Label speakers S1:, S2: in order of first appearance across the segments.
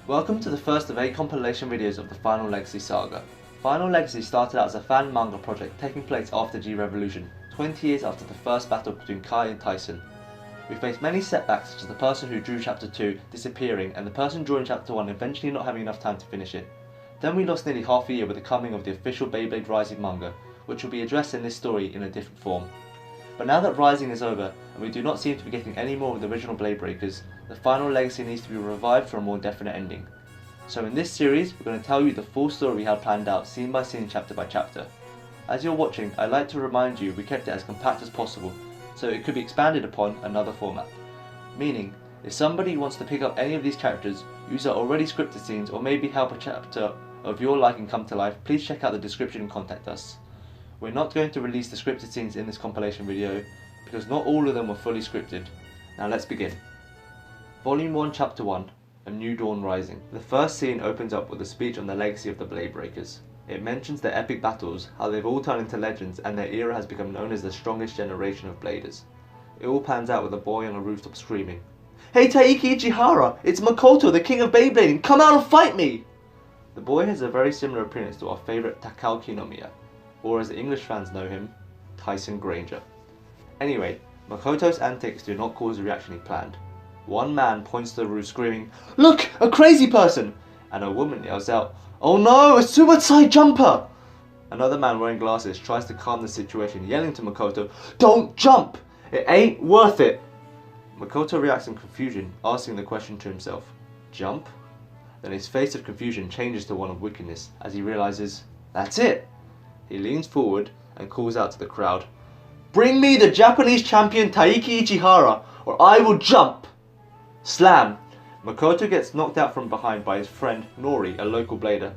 S1: Welcome to the first of 8 compilation videos of the Final Legacy saga. Final Legacy started out as a fan manga project taking place after G-Revolution, 20 years after the first battle between Kai and Tyson. We faced many setbacks, such as the person who drew Chapter 2 disappearing and the person drawing Chapter 1 eventually not having enough time to finish it. Then we lost nearly half a year with the coming of the official Beyblade Rising manga, which will be addressed in this story in a different form. But now that Rising is over, and we do not seem to be getting any more of the original Blade Breakers, the Final Legacy needs to be revived for a more definite ending. So in this series, we're going to tell you the full story we had planned out, scene by scene, chapter by chapter. As you're watching, I'd like to remind you we kept it as compact as possible, so it could be expanded upon another format. Meaning, if somebody wants to pick up any of these characters, use our already scripted scenes, or maybe help a chapter of your liking come to life, please check out the description and contact us. We're not going to release the scripted scenes in this compilation video, because not all of them were fully scripted. Now let's begin. Volume 1, Chapter 1, A New Dawn Rising. The first scene opens up with a speech on the legacy of the Blade Breakers. It mentions their epic battles, how they've all turned into legends, and their era has become known as the strongest generation of bladers. It all pans out with a boy on a rooftop screaming, "Hey Taiki Ichihara, it's Makoto, the king of Beyblading, come out and fight me!" The boy has a very similar appearance to our favourite Takao Kinomiya, or as the English fans know him, Tyson Granger. Anyway, Makoto's antics do not cause the reaction he planned. One man points to the roof screaming, "Look, a crazy person!" And a woman yells out, "Oh no, a suicide jumper!" Another man wearing glasses tries to calm the situation, yelling to Makoto, "Don't jump! It ain't worth it!" Makoto reacts in confusion, asking the question to himself, "Jump?" Then his face of confusion changes to one of wickedness as he realizes, that's it! He leans forward and calls out to the crowd, "Bring me the Japanese champion Taiki Ichihara, or I will jump!" Slam! Makoto gets knocked out from behind by his friend Nori, a local blader.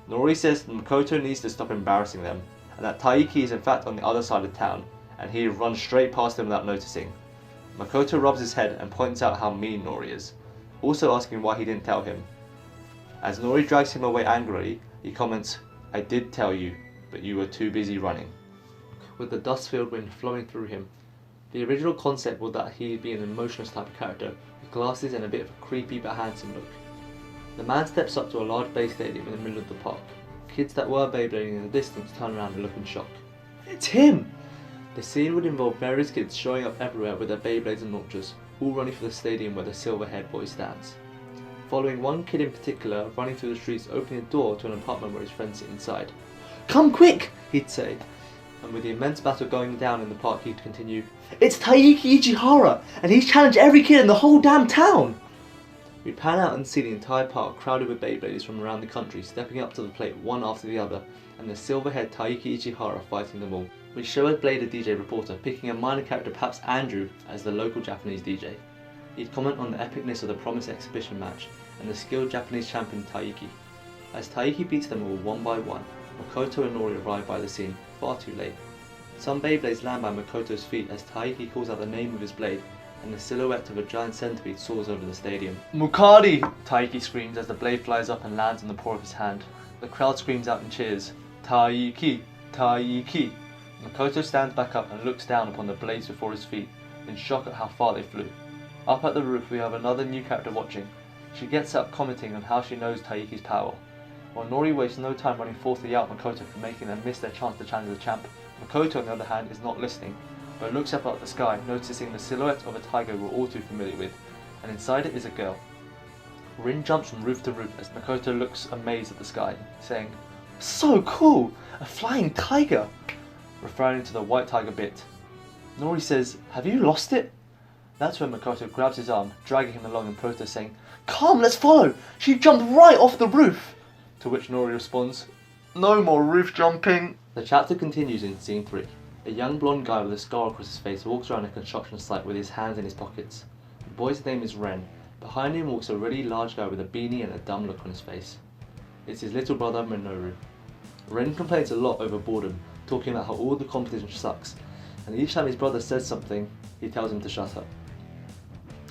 S1: Nori says that Makoto needs to stop embarrassing them, and that Taiki is in fact on the other side of town, and he runs straight past him without noticing. Makoto rubs his head and points out how mean Nori is, also asking why he didn't tell him. As Nori drags him away angrily, he comments, "I did tell you, but you were too busy running," with the dust-filled wind flowing through him. The original concept was that he'd be an emotionless type of character, with glasses and a bit of a creepy but handsome look. The man steps up to a large base stadium in the middle of the park. Kids that were Beyblading in the distance turn around and look in shock. It's him! The scene would involve various kids showing up everywhere with their Beyblades and launchers, all running for the stadium where the silver-haired boy stands. Following one kid in particular running through the streets, opening a door to an apartment where his friends sit inside. "Come quick!" he'd say. And with the immense battle going down in the park, he'd continue, "It's Taiki Ichihara, and he's challenged every kid in the whole damn town!" We'd pan out and see the entire park crowded with Beybladers from around the country stepping up to the plate one after the other, and the silver-haired Taiki Ichihara fighting them all. We'd show a blader DJ reporter picking a minor character, perhaps Andrew, as the local Japanese DJ. He'd comment on the epicness of the promised exhibition match, and the skilled Japanese champion Taiki. As Taiki beats them all one by one, Makoto and Nori arrive by the scene, far too late. Some Beyblades land by Makoto's feet as Taiki calls out the name of his blade, and the silhouette of a giant centipede soars over the stadium. "Mukadi!" Taiki screams as the blade flies up and lands on the paw of his hand. The crowd screams out and cheers, "Taiki! Taiki!" Makoto stands back up and looks down upon the blades before his feet, in shock at how far they flew. Up at the roof we have another new character watching. She gets up commenting on how she knows Taiki's power. While Nori wastes no time running forth to yell at Makoto for making them miss their chance to challenge the champ, Makoto on the other hand is not listening, but looks up at the sky, noticing the silhouette of a tiger we're all too familiar with, and inside it is a girl. Rin jumps from roof to roof as Makoto looks amazed at the sky, saying, "So cool! A flying tiger!" referring to the white tiger bit. Nori says, "Have you lost it?" That's when Makoto grabs his arm, dragging him along in protest, saying, "Come, let's follow! She jumped right off the roof!" To which Nori responds, "No more roof jumping!" The chapter continues in scene 3. A young blonde guy with a scar across his face walks around a construction site with his hands in his pockets. The boy's name is Ren. Behind him walks a really large guy with a beanie and a dumb look on his face. It's his little brother Minoru. Ren complains a lot over boredom, talking about how all the competition sucks, and each time his brother says something, he tells him to shut up.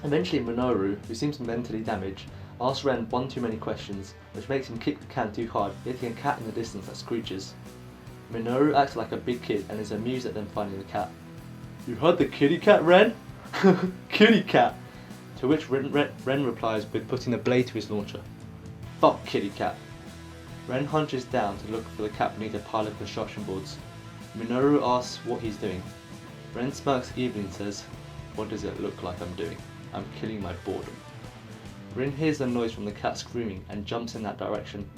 S1: Eventually Minoru, who seems mentally damaged, asks Ren one too many questions, which makes him kick the can too hard, hitting a cat in the distance that screeches. Minoru acts like a big kid and is amused at them finding the cat. "You heard the kitty cat, Ren?" "Kitty cat!" To which Ren replies with putting the blade to his launcher. Fuck kitty cat. Ren hunches down to look for the cat beneath a pile of construction boards. Minoru asks what he's doing. Ren smirks evilly and says, "What does it look like I'm doing? I'm killing my boredom." Ren hears the noise from the cat screaming and jumps in that direction.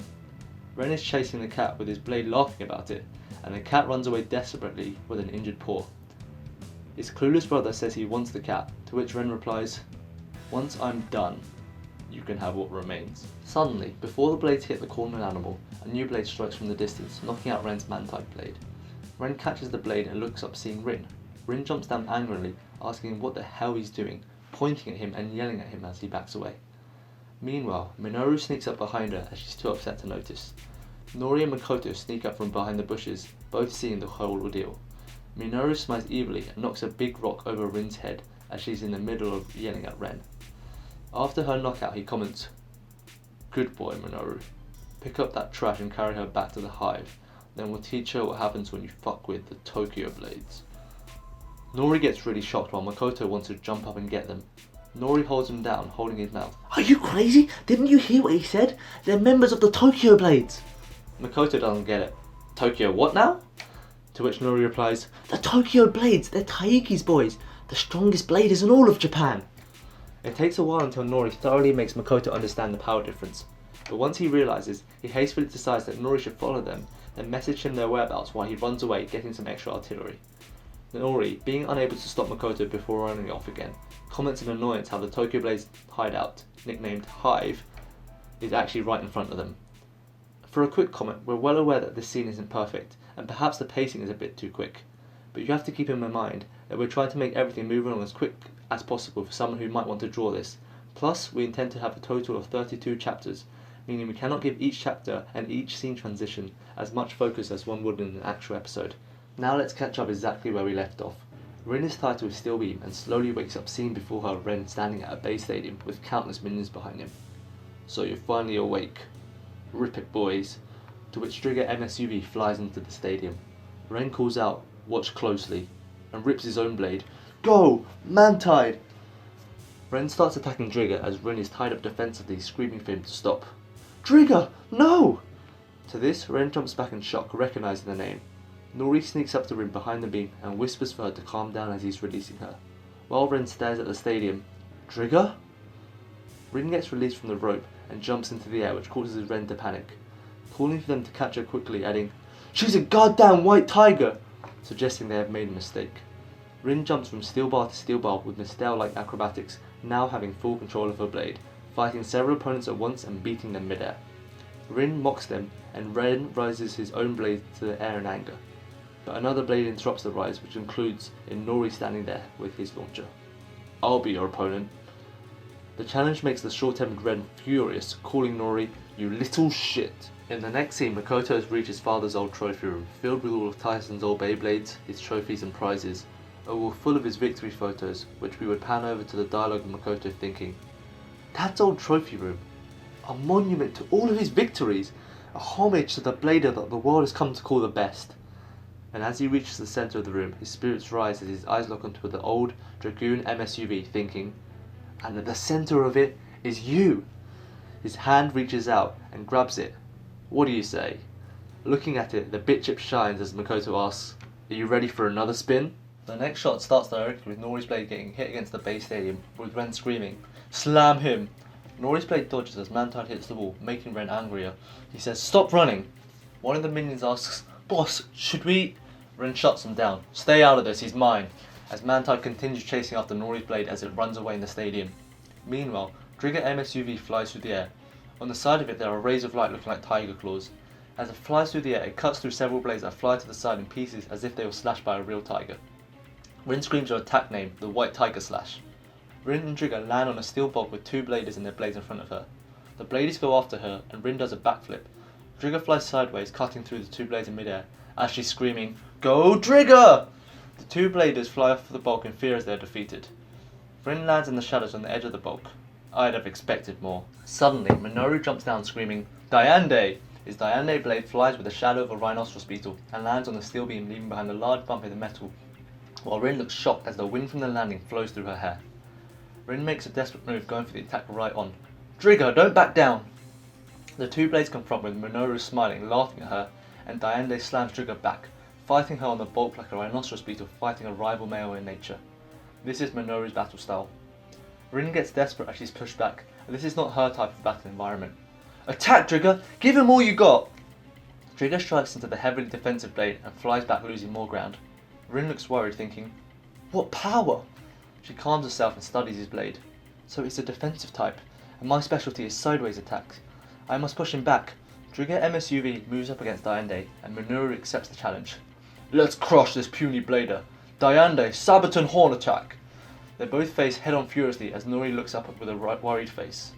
S1: Ren is chasing the cat with his blade, laughing about it, and the cat runs away desperately with an injured paw. His clueless brother says he wants the cat, to which Ren replies, "Once I'm done, you can have what remains." Suddenly, before the blades hit the cornered animal, a new blade strikes from the distance, knocking out Ren's man-type blade. Ren catches the blade and looks up, seeing Rin. Rin jumps down angrily, asking him what the hell he's doing, pointing at him and yelling at him as he backs away. Meanwhile, Minoru sneaks up behind her as she's too upset to notice. Nori and Makoto sneak up from behind the bushes, both seeing the whole ordeal. Minoru smiles evilly and knocks a big rock over Rin's head as she's in the middle of yelling at Ren. After her knockout, he comments, "Good boy, Minoru. Pick up that trash and carry her back to the hive. Then we'll teach her what happens when you fuck with the Tokyo Blades." Nori gets really shocked while Makoto wants to jump up and get them. Nori holds him down, holding his mouth.
S2: "Are you crazy? Didn't you hear what he said? They're members of the Tokyo Blades."
S1: Makoto doesn't get it. "Tokyo what now?" To which Nori replies,
S2: "The Tokyo Blades, they're Taiki's boys, the strongest bladers in all of Japan."
S1: It takes a while until Nori thoroughly makes Makoto understand the power difference. But once he realises, he hastily decides that Nori should follow them, then message him their whereabouts while he runs away, getting some extra artillery. Nori, being unable to stop Makoto before running off again, comments in annoyance how the Tokyo Blades hideout, nicknamed Hive, is actually right in front of them. For a quick comment, we're well aware that this scene isn't perfect, and perhaps the pacing is a bit too quick. But you have to keep in mind that we're trying to make everything move along as quick as possible for someone who might want to draw this. Plus, we intend to have a total of 32 chapters, meaning we cannot give each chapter and each scene transition as much focus as one would in an actual episode. Now let's catch up exactly where we left off. Rin is tied to a steel beam and slowly wakes up, seeing before her Ren standing at a base stadium with countless minions behind him. "So you're finally awake. Rip it, boys." To which Trigger MSUV flies into the stadium. Ren calls out, "Watch closely," and rips his own blade. "Go! Man-tied!" Ren starts attacking Trigger as Ren is tied up defensively, screaming for him to stop. "Trigger, no!" To this, Ren jumps back in shock, recognizing the name. Nori sneaks up to Rin behind the beam and whispers for her to calm down as he's releasing her. While Rin stares at the stadium, "Trigger?" Rin gets released from the rope and jumps into the air, which causes Ren to panic, calling for them to catch her quickly, adding, "She's a goddamn white tiger!" suggesting they have made a mistake. Rin jumps from steel bar to steel bar with Mistel-like acrobatics, now having full control of her blade, fighting several opponents at once and beating them mid-air. Rin mocks them, and Ren rises his own blade to the air in anger. But another blade interrupts the rise, which includes in Nori standing there with his launcher. "I'll be your opponent." The challenge makes the short-tempered Ren furious, calling Nori, "You little shit." In the next scene, Makoto has reached his father's old trophy room, filled with all of Tyson's old Beyblades, his trophies and prizes, a wall full of his victory photos, which we would pan over to the dialogue of Makoto thinking, "Dad's old trophy room, a monument to all of his victories, a homage to the blader that the world has come to call the best." And as he reaches the centre of the room, his spirits rise as his eyes lock onto the old Dragoon MSUV, thinking, "And at the centre of it is you." His hand reaches out and grabs it. What do you say? Looking at it, the bit chip shines as Makoto asks, "Are you ready for another spin?" The next shot starts directly with Nori's blade getting hit against the base stadium, with Ren screaming, "Slam him!" Nori's blade dodges as Man-Tide hits the wall, making Ren angrier. He says, "Stop running!" One of the minions asks, "Boss, should we?" Ren shuts him down. "Stay out of this, he's mine," as Man-Tide continues chasing after Nori's blade as it runs away in the stadium. Meanwhile, Trigger MSUV flies through the air. On the side of it there are rays of light looking like tiger claws. As it flies through the air, it cuts through several blades that fly to the side in pieces as if they were slashed by a real tiger. Rin screams her attack name, the White Tiger Slash. Rin and Trigger land on a steel bulk with two bladers and their blades in front of her. The bladers go after her and Rin does a backflip. Trigger flies sideways, cutting through the two blades in midair, as she's screaming, "Go Trigger!" The two bladers fly off the bulk in fear as they are defeated. Rin lands in the shadows on the edge of the bulk. I'd have expected more. Suddenly, Minoru jumps down screaming, "Diande!" His Diande blade flies with the shadow of a rhinoceros beetle and lands on the steel beam, leaving behind a large bump in the metal, while Rin looks shocked as the wind from the landing flows through her hair. Rin makes a desperate move, going for the attack right on. "Trigger, don't back down!" The two blades confront with Minoru smiling, laughing at her, and Diane slams Trigger back, fighting her on the bulk like a rhinoceros beetle fighting a rival male in nature. This is Minoru's battle style. Rin gets desperate as she's pushed back, and this is not her type of battle environment. Attack, Trigger! Give him all you got! Trigger strikes into the heavily defensive blade and flies back, losing more ground. Rin looks worried, thinking, what power? She calms herself and studies his blade. So it's a defensive type, and my specialty is sideways attacks. I must push him back. Trigger MSUV moves up against Diane, and Minoru accepts the challenge. Let's crush this puny blader. Diane, Sabaton Horn attack! They both face head-on furiously as Nori looks up with a worried face.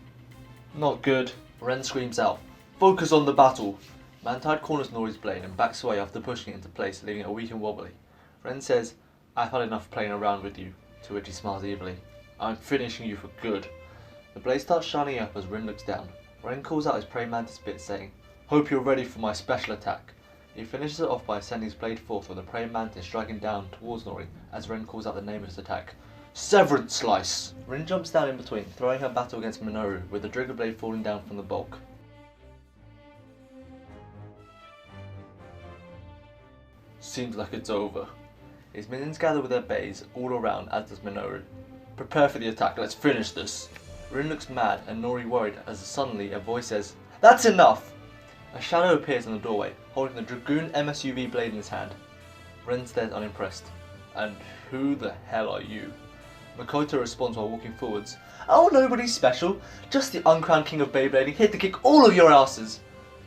S1: Not good. Ren screams out, focus on the battle! Mantide corners Nori's blade and backs away after pushing it into place, leaving it weak and wobbly. Ren says, I've had enough playing around with you, to which he smiles evilly. I'm finishing you for good. The blade starts shining up as Ren looks down. Ren calls out his praying mantis bit, saying, hope you're ready for my special attack. He finishes it off by sending his blade forth with the praying mantis striking down towards Nori as Ren calls out the name of his attack. Severance Slice! Rin jumps down in between, throwing her battle against Minoru, with the trigger blade falling down from the bulk. Seems like it's over. His minions gather with their bays all around, as does Minoru. Prepare for the attack, let's finish this! Rin looks mad and Nori worried as suddenly a voice says, that's enough! A shadow appears in the doorway, holding the Dragoon MSUV blade in his hand. Rin stares unimpressed. And who the hell are you? Makoto responds while walking forwards. Oh, nobody's special. Just the uncrowned king of Beyblading, here to kick all of your asses.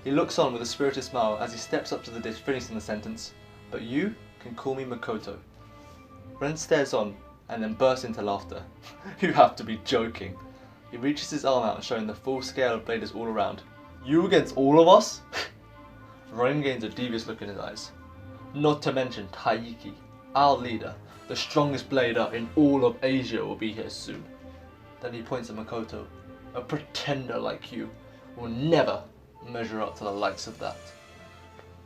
S1: He looks on with a spirited smile as he steps up to the dish, finishing the sentence. But you can call me Makoto. Ren stares on and then bursts into laughter. You have to be joking. He reaches his arm out, showing the full scale of bladers all around. You against all of us? Ren gains a devious look in his eyes. Not to mention Taiki, our leader. The strongest blader in all of Asia will be here soon. Then he points at Makoto. A pretender like you will never measure up to the likes of that.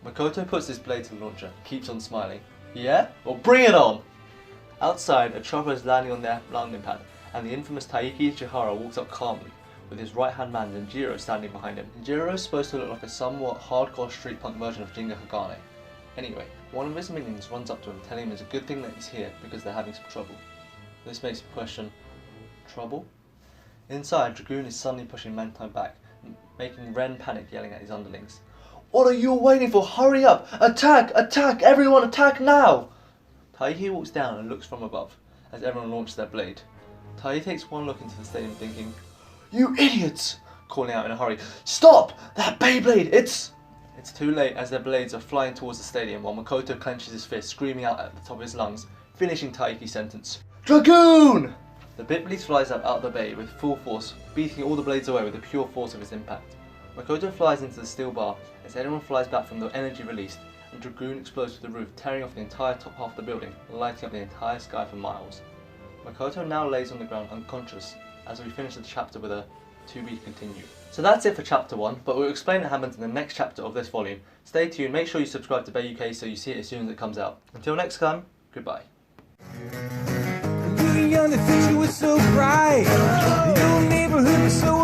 S1: Makoto puts his blade to the launcher, keeps on smiling. Yeah? Well, bring it on! Outside, a chopper is landing on their landing pad, and the infamous Taiki Ichihara walks up calmly, with his right-hand man Denjiro standing behind him. Denjiro is supposed to look like a somewhat hardcore street punk version of Jinga Hagane. Anyway, one of his minions runs up to him, telling him it's a good thing that he's here because they're having some trouble. This makes him question, trouble? Inside, Dragoon is suddenly pushing Mantine back, making Ren panic, yelling at his underlings. What are you waiting for? Hurry up! Attack! Attack! Everyone attack now! Taiki walks down and looks from above, as everyone launches their blade. Tai takes one look into the stadium thinking, you idiots! Calling out in a hurry, stop! That Beyblade! It's too late as their blades are flying towards the stadium while Makoto clenches his fist, screaming out at the top of his lungs, finishing Taiki's sentence. Dragoon! The Beyblade flies up out of the bay with full force, beating all the blades away with the pure force of its impact. Makoto flies into the steel bar as everyone flies back from the energy released, and Dragoon explodes through the roof, tearing off the entire top half of the building, lighting up the entire sky for miles. Makoto now lays on the ground unconscious, as we finish the chapter with a to be continued. So that's it for chapter 1, but we'll explain what happens in the next chapter of this volume. Stay tuned, make sure you subscribe to Bay UK so you see it as soon as it comes out. Until next time, goodbye.
S3: You were young, the future was so bright. Your neighborhood was so